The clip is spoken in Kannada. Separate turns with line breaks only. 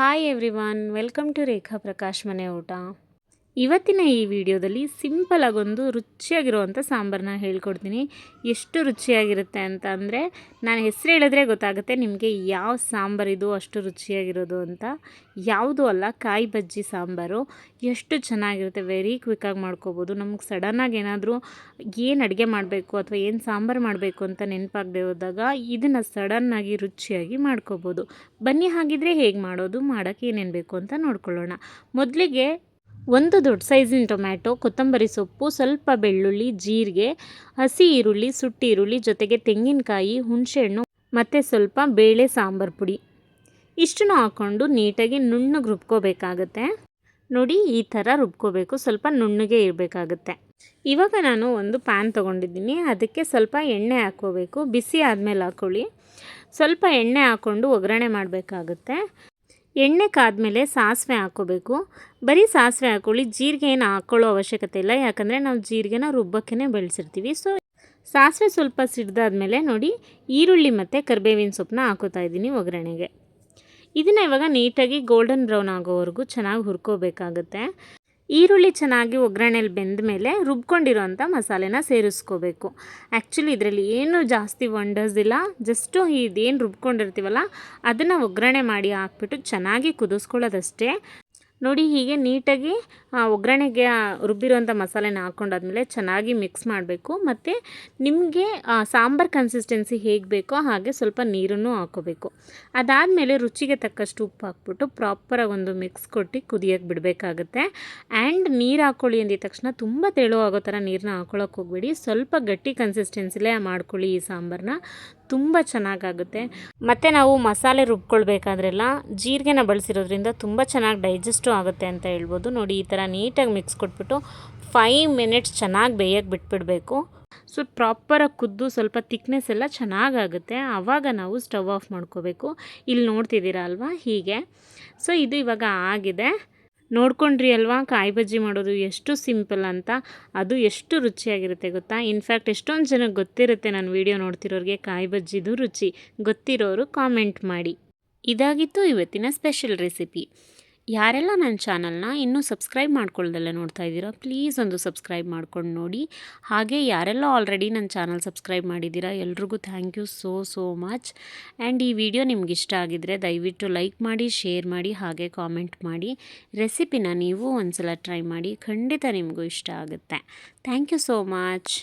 ಹಾಯ್ ಎವ್ರಿವನ್, ವೆಲ್ಕಮ್ ಟು ರೇಖಾ ಪ್ರಕಾಶ್ ಮನೆ ಊಟ. ಇವತ್ತಿನ ಈ ವಿಡಿಯೋದಲ್ಲಿ ಸಿಂಪಲ್ ಆಗೊಂದು ರುಚಿಯಾಗಿರುವಂಥ ಸಾಂಬಾರನ್ನ ಹೇಳ್ಕೊಡ್ತೀನಿ. ಎಷ್ಟು ರುಚಿಯಾಗಿರುತ್ತೆ ಅಂತ ಅಂದರೆ ನಾನು ಹೆಸರು ಹೇಳಿದ್ರೆ ಗೊತ್ತಾಗುತ್ತೆ ನಿಮಗೆ ಯಾವ ಸಾಂಬಾರಿದು ಅಷ್ಟು ರುಚಿಯಾಗಿರೋದು ಅಂತ. ಯಾವುದೂ ಅಲ್ಲ, ಕಾಯಿ ಬಜ್ಜಿ ಸಾಂಬಾರು. ಎಷ್ಟು ಚೆನ್ನಾಗಿರುತ್ತೆ, ವೆರಿ ಕ್ವಿಕ್ಕಾಗಿ ಮಾಡ್ಕೋಬೋದು. ನಮ್ಗೆ ಸಡನ್ನಾಗಿ ಏನಾದರೂ ಏನು ಅಡುಗೆ ಮಾಡಬೇಕು ಅಥವಾ ಏನು ಸಾಂಬಾರು ಮಾಡಬೇಕು ಅಂತ ನೆನಪಾಗದೆ ಹೋದಾಗ ಇದನ್ನು ಸಡನ್ನಾಗಿ ರುಚಿಯಾಗಿ ಮಾಡ್ಕೋಬೋದು. ಬನ್ನಿ ಹಾಗಿದ್ರೆ ಹೇಗೆ ಮಾಡೋದು, ಮಾಡೋಕ್ಕೆ ಏನೇನು ಬೇಕು ಅಂತ ನೋಡ್ಕೊಳ್ಳೋಣ. ಮೊದಲಿಗೆ ಒಂದು ದೊಡ್ಡ ಸೈಜಿನ ಟೊಮ್ಯಾಟೊ, ಕೊತ್ತಂಬರಿ ಸೊಪ್ಪು, ಸ್ವಲ್ಪ ಬೆಳ್ಳುಳ್ಳಿ, ಜೀರಿಗೆ, ಹಸಿ ಈರುಳ್ಳಿ, ಸುಟ್ಟಿ ಈರುಳ್ಳಿ, ಜೊತೆಗೆ ತೆಂಗಿನಕಾಯಿ, ಹುಣಸೆಹಣ್ಣು ಮತ್ತು ಸ್ವಲ್ಪ ಬೇಳೆ ಸಾಂಬಾರು ಪುಡಿ ಇಷ್ಟನ್ನು ಹಾಕ್ಕೊಂಡು ನೀಟಾಗಿ ನುಣ್ಣಗೆ ರುಬ್ಕೋಬೇಕಾಗತ್ತೆ. ನೋಡಿ, ಈ ಥರ ರುಬ್ಕೋಬೇಕು, ಸ್ವಲ್ಪ ನುಣ್ಣಗೆ ಇರಬೇಕಾಗತ್ತೆ. ಇವಾಗ ನಾನು ಒಂದು ಪ್ಯಾನ್ ತೊಗೊಂಡಿದ್ದೀನಿ, ಅದಕ್ಕೆ ಸ್ವಲ್ಪ ಎಣ್ಣೆ ಹಾಕ್ಕೋಬೇಕು. ಬಿಸಿ ಆದಮೇಲೆ ಹಾಕ್ಕೊಳ್ಳಿ. ಸ್ವಲ್ಪ ಎಣ್ಣೆ ಹಾಕ್ಕೊಂಡು ಒಗ್ಗರಣೆ ಮಾಡಬೇಕಾಗುತ್ತೆ. ಎಣ್ಣೆ ಕಾದ್ಮೇಲೆ ಸಾಸಿವೆ ಹಾಕ್ಕೋಬೇಕು. ಬರೀ ಸಾಸಿವೆ ಹಾಕ್ಕೊಳ್ಳಿ, ಜೀರಿಗೆ ಏನು ಹಾಕ್ಕೊಳ್ಳೋ ಅವಶ್ಯಕತೆ ಇಲ್ಲ, ಯಾಕಂದರೆ ನಾವು ಜೀರಿಗೆನ ರುಬ್ಬಕ್ಕೇ ಬೆಳೆಸಿರ್ತೀವಿ. ಸೊ ಸಾಸಿವೆ ಸ್ವಲ್ಪ ಸಿಡ್ದಾದ್ಮೇಲೆ ನೋಡಿ, ಈರುಳ್ಳಿ ಮತ್ತು ಕರಿಬೇವಿನ ಸೊಪ್ಪನ್ನ ಹಾಕೋತಾ ಇದ್ದೀನಿ ಒಗ್ಗರಣೆಗೆ. ಇದನ್ನು ಇವಾಗ ನೀಟಾಗಿ ಗೋಲ್ಡನ್ ಬ್ರೌನ್ ಆಗೋವರೆಗೂ ಚೆನ್ನಾಗಿ ಹುರ್ಕೋಬೇಕಾಗುತ್ತೆ. ಈರುಳ್ಳಿ ಚೆನ್ನಾಗಿ ಒಗ್ಗರಣೆಯಲ್ಲಿ ಬೆಂದ ಮೇಲೆ ರುಬ್ಕೊಂಡಿರೋಂಥ ಮಸಾಲೆನ ಸೇರಿಸ್ಕೋಬೇಕು. ಆ್ಯಕ್ಚುಲಿ ಇದರಲ್ಲಿ ಏನು ಜಾಸ್ತಿ ವಂಡರ್ಸ್ ಇಲ್ಲ, ಜಸ್ಟು ಇದೇನು ರುಬ್ಕೊಂಡಿರ್ತೀವಲ್ಲ ಅದನ್ನು ಒಗ್ಗರಣೆ ಮಾಡಿ ಹಾಕ್ಬಿಟ್ಟು ಚೆನ್ನಾಗಿ ಕುದಿಸ್ಕೊಳ್ಳೋದಷ್ಟೇ. ನೋಡಿ, ಹೀಗೆ ನೀಟಾಗಿ ಒಗ್ಗರಣೆಗೆ ರುಬ್ಬಿರೋಂಥ ಮಸಾಲೆನ ಹಾಕ್ಕೊಂಡಾದ್ಮೇಲೆ ಚೆನ್ನಾಗಿ ಮಿಕ್ಸ್ ಮಾಡಬೇಕು. ಮತ್ತು ನಿಮಗೆ ಸಾಂಬಾರು ಕನ್ಸಿಸ್ಟೆನ್ಸಿ ಹೇಗೆ ಬೇಕೋ ಹಾಗೆ ಸ್ವಲ್ಪ ನೀರನ್ನು ಹಾಕ್ಕೋಬೇಕು. ಅದಾದಮೇಲೆ ರುಚಿಗೆ ತಕ್ಕಷ್ಟು ಉಪ್ಪು ಹಾಕ್ಬಿಟ್ಟು ಪ್ರಾಪರಾಗಿ ಒಂದು ಮಿಕ್ಸ್ ಕೊಟ್ಟು ಕುದಿಯೋಕ್ಕೆ ಬಿಡಬೇಕಾಗುತ್ತೆ. ಆ್ಯಂಡ್ ನೀರು ಹಾಕ್ಕೊಳ್ಳಿ ಅಂದಿದ ತಕ್ಷಣ ತುಂಬ ತೆಳು ಆಗೋ ಥರ ನೀರನ್ನ ಹಾಕ್ಕೊಳ್ಳೋಕೆ ಹೋಗಬೇಡಿ. ಸ್ವಲ್ಪ ಗಟ್ಟಿ ಕನ್ಸಿಸ್ಟೆನ್ಸಿಲೇ ಮಾಡ್ಕೊಳ್ಳಿ. ಈ ಸಾಂಬಾರನ್ನ ತುಂಬ ಚೆನ್ನಾಗಾಗುತ್ತೆ. ಮತ್ತು ನಾವು ಮಸಾಲೆ ರುಬ್ಕೊಳ್ಬೇಕಾದ್ರೆಲ್ಲ ಜೀರಿಗೆನ ಬಳಸಿರೋದ್ರಿಂದ ತುಂಬ ಚೆನ್ನಾಗಿ ಡೈಜೆಸ್ಟು ಆಗುತ್ತೆ ಅಂತ ಹೇಳ್ಬೋದು. ನೋಡಿ, ಈ ಥರ ನೀಟಾಗಿ ಮಿಕ್ಸ್ ಕೊಟ್ಬಿಟ್ಟು 5 ಮಿನಿಟ್ಸ್ ಚೆನ್ನಾಗಿ ಬೇಯಕ್ಕೆ ಬಿಟ್ಬಿಡಬೇಕು. ಸೊ ಪ್ರಾಪರಾಗಿ ಕುದ್ದು ಸ್ವಲ್ಪ ತಿಕ್ನೆಸ್ ಎಲ್ಲ ಚೆನ್ನಾಗಾಗುತ್ತೆ. ಆವಾಗ ನಾವು ಸ್ಟವ್ ಆಫ್ ಮಾಡ್ಕೋಬೇಕು. ಇಲ್ಲಿ ನೋಡ್ತಿದ್ದೀರಾ ಅಲ್ವಾ, ಹೀಗೆ. ಸೊ ಇದು ಇವಾಗ ಆಗಿದೆ. ನೋಡ್ಕೊಂಡ್ರಿ ಅಲ್ವಾ ಕಾಯಿ ಬಜ್ಜಿ ಮಾಡೋದು ಎಷ್ಟು ಸಿಂಪಲ್ ಅಂತ. ಅದು ಎಷ್ಟು ರುಚಿಯಾಗಿರುತ್ತೆ ಗೊತ್ತಾ. ಇನ್ಫ್ಯಾಕ್ಟ್ ಎಷ್ಟೊಂದು ಜನಕ್ಕೆ ಗೊತ್ತಿರುತ್ತೆ, ನನ್ನ ವೀಡಿಯೋ ನೋಡ್ತಿರೋರಿಗೆ ಕಾಯಿ ಬಜ್ಜಿದು ರುಚಿ ಗೊತ್ತಿರೋರು ಕಾಮೆಂಟ್ ಮಾಡಿ. ಇದಾಗಿತ್ತು ಇವತ್ತಿನ ಸ್ಪೆಷಲ್ ರೆಸಿಪಿ. ಯಾರೆಲ್ಲ ನನ್ನ ಚಾನಲ್ನ ಇನ್ನೂ ಸಬ್ಸ್ಕ್ರೈಬ್ ಮಾಡ್ಕೊಳ್ದಲ್ಲೇ ನೋಡ್ತಾ ಇದ್ದೀರಾ, ಪ್ಲೀಸ್ ಒಂದು ಸಬ್ಸ್ಕ್ರೈಬ್ ಮಾಡ್ಕೊಂಡು ನೋಡಿ. ಹಾಗೆ ಯಾರೆಲ್ಲ ಆಲ್ರೆಡಿ ನನ್ನ ಚಾನಲ್ ಸಬ್ಸ್ಕ್ರೈಬ್ ಮಾಡಿದ್ದೀರಾ ಎಲ್ರಿಗೂ thank you so much. And ಈ ವಿಡಿಯೋ ನಿಮ್ಗೆ ಇಷ್ಟ ಆಗಿದ್ದರೆ ದಯವಿಟ್ಟು ಲೈಕ್ ಮಾಡಿ, ಶೇರ್ ಮಾಡಿ, ಹಾಗೆ ಕಾಮೆಂಟ್ ಮಾಡಿ. ರೆಸಿಪಿನ ನೀವು ಒಂದ್ಸಲ ಟ್ರೈ ಮಾಡಿ, ಖಂಡಿತ ನಿಮಗೂ ಇಷ್ಟ ಆಗುತ್ತೆ. Thank you so much.